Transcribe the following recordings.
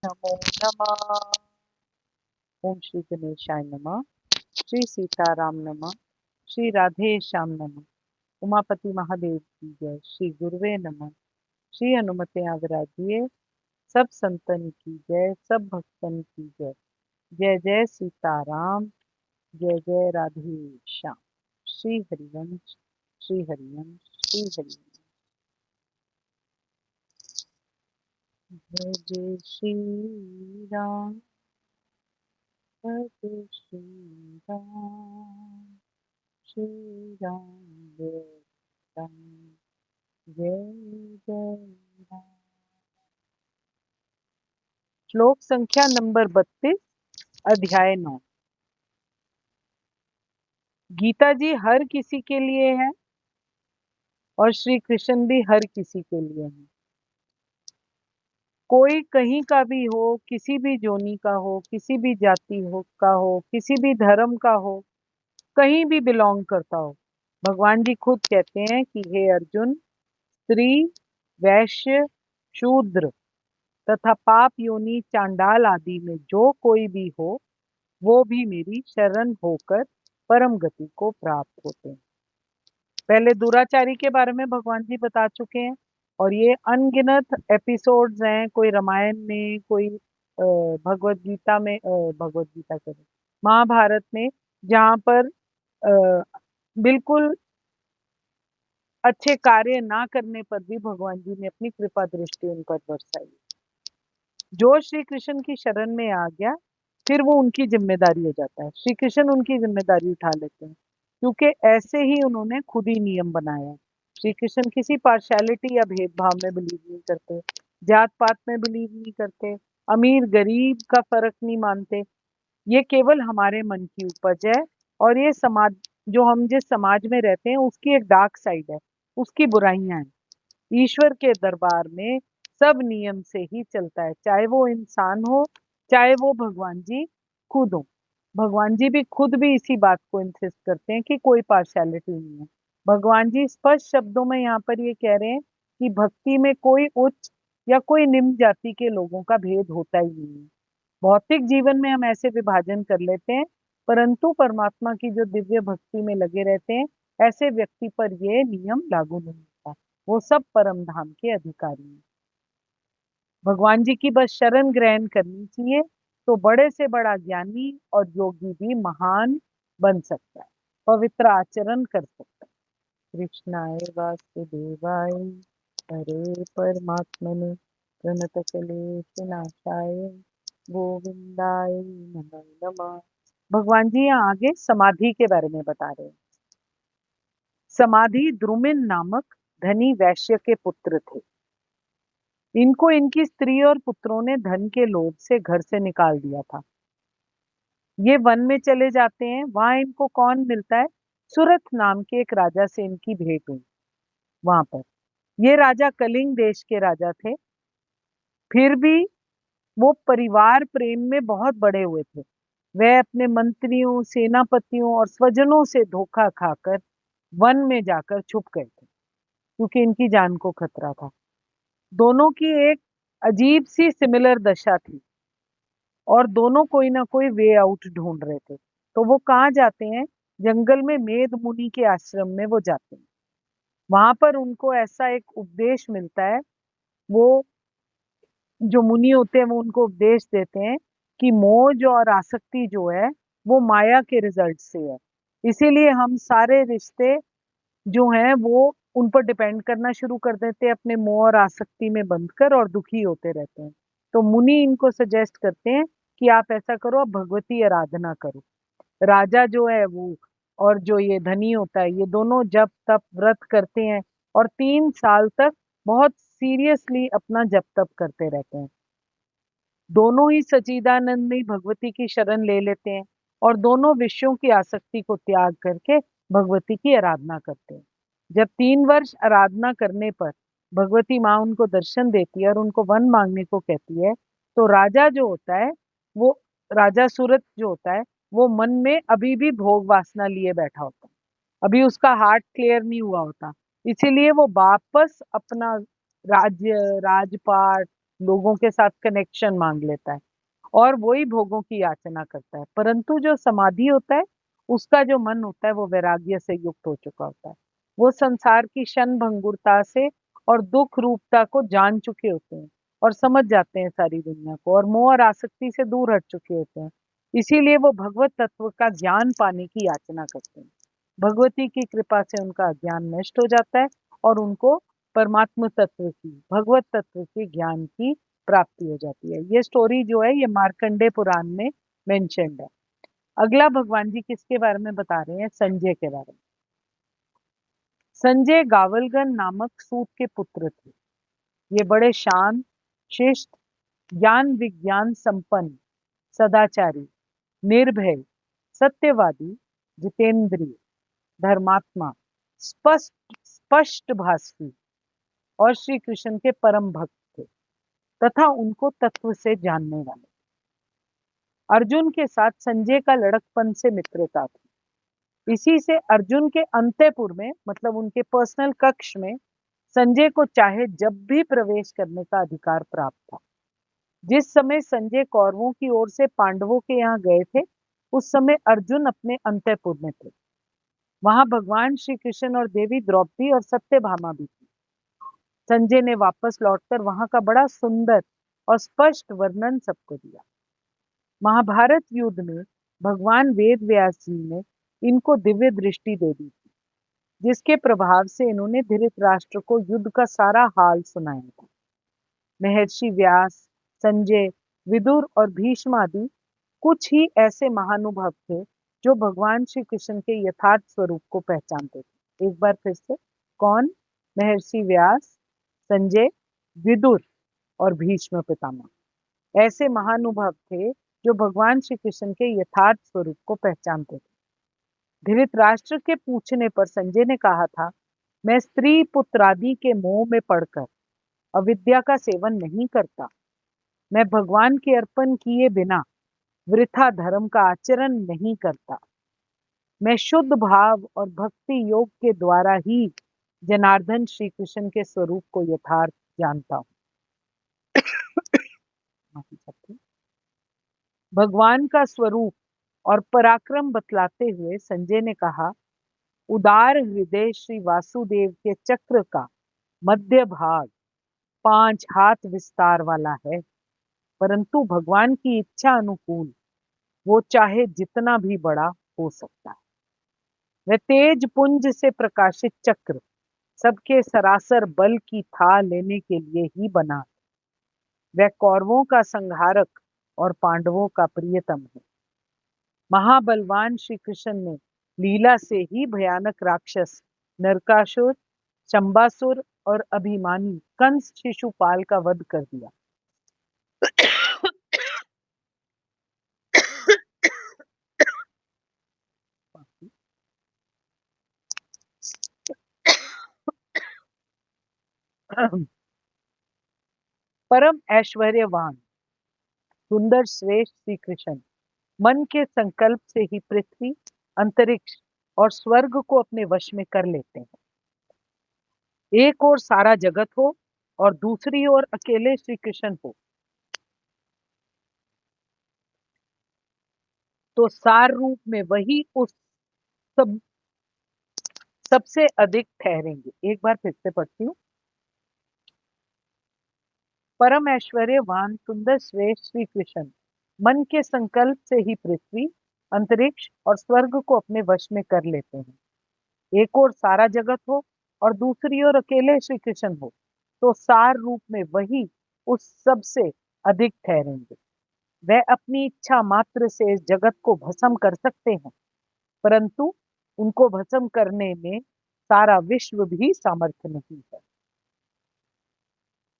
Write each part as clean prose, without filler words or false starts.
नमो नमः। ओम श्री गणेशाय नमः। श्री सीताराम नमः। श्री राधे श्याम नमः। उमापति महादेव की जय। श्री गुरुवे नमः। श्री हनुमते आगराजिए। सब संतन की जय, सब भक्तन की जय। जय जय सीताराम, जय जय राधे श्याम। श्री हरिवंश, श्री हरिवंश, श्री हरिवंश। जय जय श्री राम, जय जय श्री राम। श्री राम जय राम, जय जय राम। श्लोक संख्या नंबर 32, अध्याय 9। गीता जी हर किसी के लिए है और श्री कृष्ण भी हर किसी के लिए है। कोई कहीं का भी हो, किसी भी जोनी का हो, किसी भी जाति हो, किसी भी धर्म का हो, कहीं भी बिलोंग करता हो। भगवान जी खुद कहते हैं कि हे अर्जुन, स्त्री, वैश्य, शूद्र तथा पाप योनि चांडाल आदि में जो कोई भी हो, वो भी मेरी शरण होकर परम गति को प्राप्त होते हैं। पहले दुराचारी के बारे में भगवान जी बता चुके हैं और ये अनगिनत एपिसोड्स हैं। कोई रामायण में, कोई भगवत गीता में, भगवत गीता के महाभारत में, जहाँ पर बिल्कुल अच्छे कार्य ना करने पर भी भगवान जी ने अपनी कृपा दृष्टि उन पर बरसाई। जो श्री कृष्ण की शरण में आ गया, फिर वो उनकी जिम्मेदारी हो जाता है। श्री कृष्ण उनकी जिम्मेदारी उठा लेते हैं, क्योंकि ऐसे ही उन्होंने खुद ही नियम बनाया है। श्री कृष्ण किसी पार्शियलिटी या भेदभाव में बिलीव नहीं करते, जात पात में बिलीव नहीं करते, अमीर गरीब का फर्क नहीं मानते। ये केवल हमारे मन की उपज है और ये समाज, जो हम जिस समाज में रहते हैं, उसकी एक डार्क साइड है, उसकी बुराइयां हैं। ईश्वर के दरबार में सब नियम से ही चलता है, चाहे वो इंसान हो, चाहे वो भगवान जी खुद हो। भगवान जी भी खुद भी इसी बात को इंसिस्ट करते हैं कि कोई पार्शियलिटी नहीं है। भगवान जी स्पष्ट शब्दों में यहाँ पर ये कह रहे हैं कि भक्ति में कोई उच्च या कोई निम्न जाति के लोगों का भेद होता ही नहीं है। भौतिक जीवन में हम ऐसे विभाजन कर लेते हैं, परंतु परमात्मा की जो दिव्य भक्ति में लगे रहते हैं, ऐसे व्यक्ति पर ये नियम लागू नहीं होता। वो सब परम धाम के अधिकारी हैं। भगवान जी की बस शरण ग्रहण करनी चाहिए, तो बड़े से बड़ा ज्ञानी और योगी भी महान बन सकता है, पवित्र आचरण कर सकता है। कृष्णाय वासुदेवाय, हरे परमात्मने, प्रणतकलेशनाशाय, गोविंदाय नमो नमः। भगवान जी यहाँ आगे समाधि के बारे में बता रहे हैं। समाधि द्रुमिन नामक धनी वैश्य के पुत्र थे। इनको इनकी स्त्री और पुत्रों ने धन के लोभ से घर से निकाल दिया था। ये वन में चले जाते हैं, वहां इनको कौन मिलता है? सुरथ नाम के एक राजा से इनकी भेंट हुई। वहां पर ये राजा कलिंग देश के राजा थे। फिर भी वो परिवार प्रेम में बहुत बड़े हुए थे। वह अपने मंत्रियों, सेनापतियों और स्वजनों से धोखा खाकर वन में जाकर छुप गए थे, क्योंकि इनकी जान को खतरा था। दोनों की एक अजीब सी सिमिलर दशा थी और दोनों कोई ना कोई वे आउट ढूंढ रहे थे। तो वो कहाँ जाते हैं? जंगल में मेध मुनि के आश्रम में वो जाते हैं। वहां पर उनको ऐसा एक उपदेश मिलता है। वो जो मुनि होते हैं वो उनको उपदेश देते हैं कि मोज और आसक्ति जो है वो माया के रिजल्ट से है। इसीलिए हम सारे रिश्ते जो हैं वो उन पर डिपेंड करना शुरू कर देते हैं, अपने मोह और आसक्ति में बंध कर, और दुखी होते रहते हैं। तो मुनि इनको सजेस्ट करते हैं कि आप ऐसा करो, आप भगवती आराधना करो। राजा जो है वो और जो ये धनी होता है, ये दोनों जप तप व्रत करते हैं और 3 साल तक बहुत सीरियसली अपना जप तप करते रहते हैं। दोनों ही सच्चिदानंद में भगवती की शरण ले लेते हैं और दोनों विषयों की आसक्ति को त्याग करके भगवती की आराधना करते हैं। जब 3 वर्ष आराधना करने पर भगवती माँ उनको दर्शन देती है और उनको वन मांगने को कहती है, तो राजा जो होता है, वो राजा सूरत जो होता है, वो मन में अभी भी भोग वासना लिए बैठा होता है। अभी उसका हार्ट क्लियर नहीं हुआ होता। इसीलिए वो वापस अपना राज्य, राजपाट, लोगों के साथ कनेक्शन मांग लेता है और वही भोगों की याचना करता है। परंतु जो समाधि होता है, उसका जो मन होता है वो वैराग्य से युक्त हो चुका होता है। वो संसार की क्षण भंगुरता से और दुख रूपता को जान चुके होते हैं और समझ जाते हैं सारी दुनिया को, और मोह और आसक्ति से दूर हट चुके होते हैं। इसीलिए वो भगवत तत्व का ज्ञान पाने की याचना करते हैं। भगवती की कृपा से उनका अज्ञान नष्ट हो जाता है और उनको परमात्म तत्व की, भगवत तत्व के ज्ञान की प्राप्ति हो जाती है। ये स्टोरी जो है ये मार्कंडे पुराण में मेंशन्ड है। अगला भगवान जी किसके बारे में बता रहे हैं? संजय के बारे में। संजय गावलगन नामक सूत के पुत्र थे। ये बड़े शांत, शिष्ट, ज्ञान विज्ञान संपन्न, सदाचारी, निर्भय, सत्यवादी, जितेंद्रिय, धर्मात्मा, स्पष्ट स्पष्ट भाषी और श्री कृष्ण के परम भक्त थे तथा उनको तत्व से जानने वाले। अर्जुन के साथ संजय का लड़कपन से मित्रता थी। इसी से अर्जुन के अंतःपुर में, मतलब उनके पर्सनल कक्ष में, संजय को चाहे जब भी प्रवेश करने का अधिकार प्राप्त था। जिस समय संजय कौरवों की ओर से पांडवों के यहाँ गए थे, उस समय अर्जुन अपने अंतःपुर में थे। वहां भगवान श्री कृष्ण और देवी द्रौपदी और सत्यभामा भी थी। संजय ने वापस लौटकर वहां का बड़ा सुंदर और स्पष्ट वर्णन सबको दिया। महाभारत युद्ध में भगवान वेद व्यास जी ने इनको दिव्य दृष्टि दे दी थी, जिसके प्रभाव से इन्होंने धृतराष्ट्र को युद्ध का सारा हाल सुनाया था। महर्षि व्यास, संजय, विदुर और भीष्म आदि कुछ ही ऐसे महानुभव थे जो भगवान श्री कृष्ण के यथार्थ स्वरूप को पहचानते थे। एक बार फिर से, कौन? महर्षि व्यास, संजय, विदुर और भीष्म पितामह ऐसे महानुभव थे जो भगवान श्री कृष्ण के यथार्थ स्वरूप को पहचानते थे। धृतराष्ट्र के पूछने पर संजय ने कहा था, मैं स्त्री पुत्रादि के मोह में पड़कर अविद्या का सेवन नहीं करता। मैं भगवान के अर्पण किए बिना वृथा धर्म का आचरण नहीं करता। मैं शुद्ध भाव और भक्ति योग के द्वारा ही जनार्दन श्री कृष्ण के स्वरूप को यथार्थ जानता हूँ। भगवान का स्वरूप और पराक्रम बतलाते हुए संजय ने कहा, उदार हृदय श्री वासुदेव के चक्र का मध्य भाग 5 हाथ विस्तार वाला है, परंतु भगवान की इच्छा अनुकूल वो चाहे जितना भी बड़ा हो सकता है। वह तेज पुंज से प्रकाशित चक्र सबके सरासर बल की था लेने के लिए ही बना। वह कौरवों का संहारक और पांडवों का प्रियतम है। महाबलवान श्री कृष्ण ने लीला से ही भयानक राक्षस नरकासुर, शंबासुर और अभिमानी कंस शिशुपाल का वध कर दिया। परम ऐश्वर्यवान सुंदर श्रेष्ठ श्री कृष्ण मन के संकल्प से ही पृथ्वी, अंतरिक्ष और स्वर्ग को अपने वश में कर लेते हैं। एक ओर सारा जगत हो और दूसरी ओर अकेले श्री कृष्ण हो, तो सार रूप में वही उस सब सबसे अधिक ठहरेंगे। एक बार फिर से पढ़ती हूँ। परम ऐश्वर्यवान सुंदर श्रेष्ठ श्री कृष्ण मन के संकल्प से ही पृथ्वी, अंतरिक्ष और स्वर्ग को अपने वश में कर लेते हैं। एक ओर सारा जगत हो और दूसरी ओर अकेले श्री कृष्ण हो, तो सार रूप में वही उस सब से अधिक ठहरेंगे। वह अपनी इच्छा मात्र से इस जगत को भस्म कर सकते हैं, परंतु उनको भस्म करने में सारा विश्व भी सामर्थ्य नहीं है।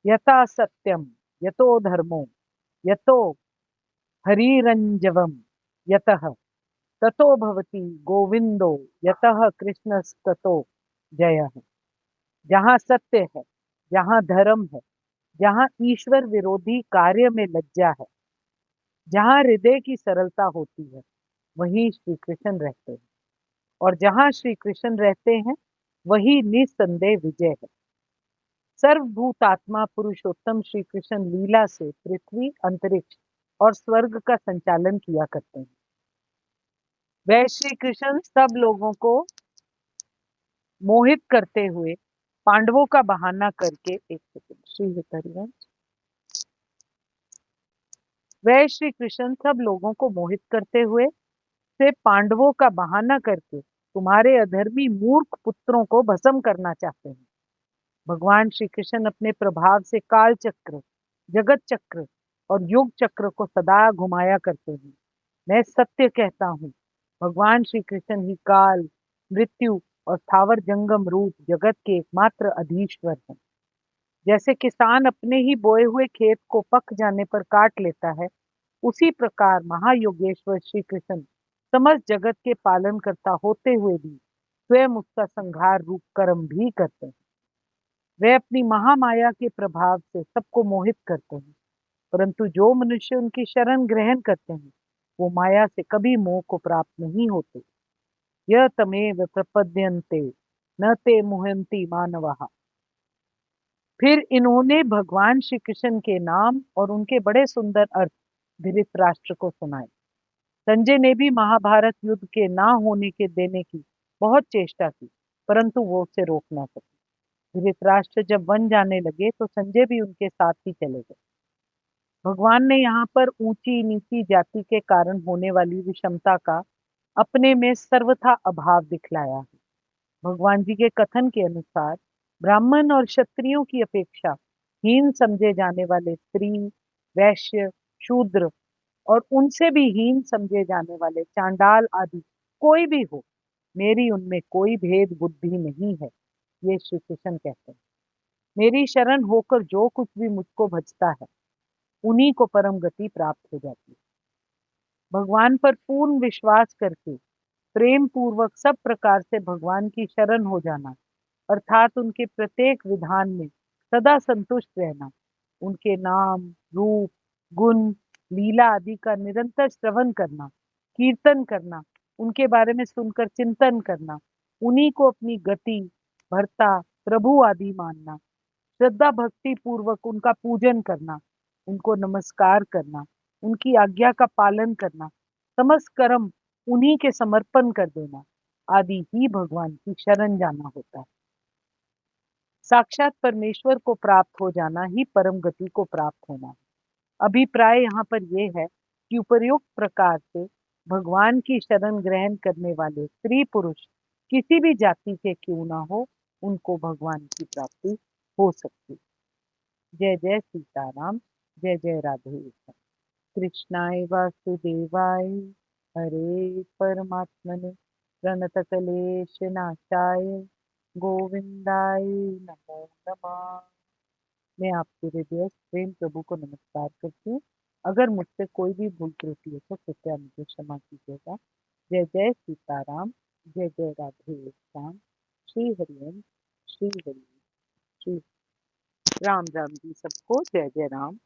यथा सत्यम यतो धर्मो यतो हरिरंजवम यतः ततो भवति गोविंदो यतः कृष्णस्ततो जयः। जहाँ सत्य है, जहाँ धर्म है, जहाँ ईश्वर विरोधी कार्य में लज्जा है, जहाँ हृदय की सरलता होती है, वहीं श्री कृष्ण रहते हैं, और जहाँ श्री कृष्ण रहते हैं वही निस्संदेह विजय है। सर्वभूतात्मा पुरुषोत्तम श्री कृष्ण लीला से पृथ्वी, अंतरिक्ष और स्वर्ग का संचालन किया करते हैं। वह श्री कृष्ण सब लोगों को मोहित करते हुए पांडवों का बहाना करके, एक सेकंड, श्री हरिवंश, वह श्री कृष्ण सब लोगों को मोहित करते हुए से पांडवों का बहाना करके तुम्हारे अधर्मी मूर्ख पुत्रों को भस्म करना चाहते हैं। भगवान श्री कृष्ण अपने प्रभाव से काल चक्र, जगत चक्र और युग चक्र को सदा घुमाया करते हैं। मैं सत्य कहता हूँ, भगवान श्री कृष्ण ही काल, मृत्यु और स्थावर जंगम रूप जगत के एकमात्र अधीश्वर हैं। जैसे किसान अपने ही बोए हुए खेत को पक जाने पर काट लेता है, उसी प्रकार महायोगेश्वर श्री कृष्ण समस्त जगत के पालन करता होते हुए भी स्वयं उसका संहार रूप कर्म भी करते हैं। वे अपनी महामाया के प्रभाव से सबको मोहित करते हैं, परंतु जो मनुष्य उनकी शरण ग्रहण करते हैं वो माया से कभी मोह को प्राप्त नहीं होते। यह तमेव प्रपद्यन्ते न ते मुहंति मानवाः। फिर इन्होंने भगवान श्री कृष्ण के नाम और उनके बड़े सुंदर अर्थ धृतराष्ट्र को सुनाए। संजय ने भी महाभारत युद्ध के ना होने के देने की बहुत चेष्टा की, परंतु वो उसे रोक ना सके। धृतराष्ट्र जब वन जाने लगे तो संजय भी उनके साथ ही चले गए। भगवान ने यहाँ पर ऊंची नीची जाति के कारण होने वाली विषमता का अपने में सर्वथा अभाव दिखलाया है। भगवान जी के कथन के अनुसार ब्राह्मण और क्षत्रियों की अपेक्षा हीन समझे जाने वाले स्त्री, वैश्य, शूद्र और उनसे भी हीन समझे जाने वाले चांडाल आदि कोई भी हो, मेरी उनमें कोई भेद बुद्धि नहीं है, ये श्री कृष्ण कहते हैं। मेरी शरण होकर जो कुछ भी मुझको भजता है उन्हीं को परम गति प्राप्त हो जाती है। भगवान पर पूर्ण विश्वास करके प्रेम पूर्वक सब प्रकार से भगवान की शरण हो जाना, अर्थात उनके प्रत्येक विधान में सदा संतुष्ट रहना, उनके नाम, रूप, गुण, लीला आदि का निरंतर श्रवण करना, कीर्तन करना, उनके बारे में सुनकर चिंतन करना, उन्हीं को अपनी गति, भर्ता, प्रभु आदि मानना, श्रद्धा भक्ति पूर्वक उनका पूजन करना, उनको नमस्कार करना, उनकी आज्ञा का पालन करना, समस्त कर्म उन्हीं के समर्पण कर देना आदि ही भगवान की शरण जाना होता है। साक्षात परमेश्वर को प्राप्त हो जाना ही परम गति को प्राप्त होना है। अभिप्राय यहाँ पर यह है कि उपर्युक्त प्रकार से भगवान की शरण ग्रहण करने वाले स्त्री पुरुष किसी भी जाति के क्यों ना हो, उनको भगवान की प्राप्ति हो सकती। जय जय सीताराम, जय जय राधे कृष्ण। कृष्णाय वासुदेवाय हरे परमात्मने प्रणतकलेश नाशाय गोविंदाय नमो नमः। मैं आपके हृदय प्रेम प्रभु को नमस्कार करती हूँ। अगर मुझसे कोई भी भूल त्रुटि है तो कृपया मुझे क्षमा कीजिएगा। जय जय सीताराम, जय जय राधे श्याम। श्री हरिओम, श्री हरि, श्री राम राम जी सबको जय जय राम।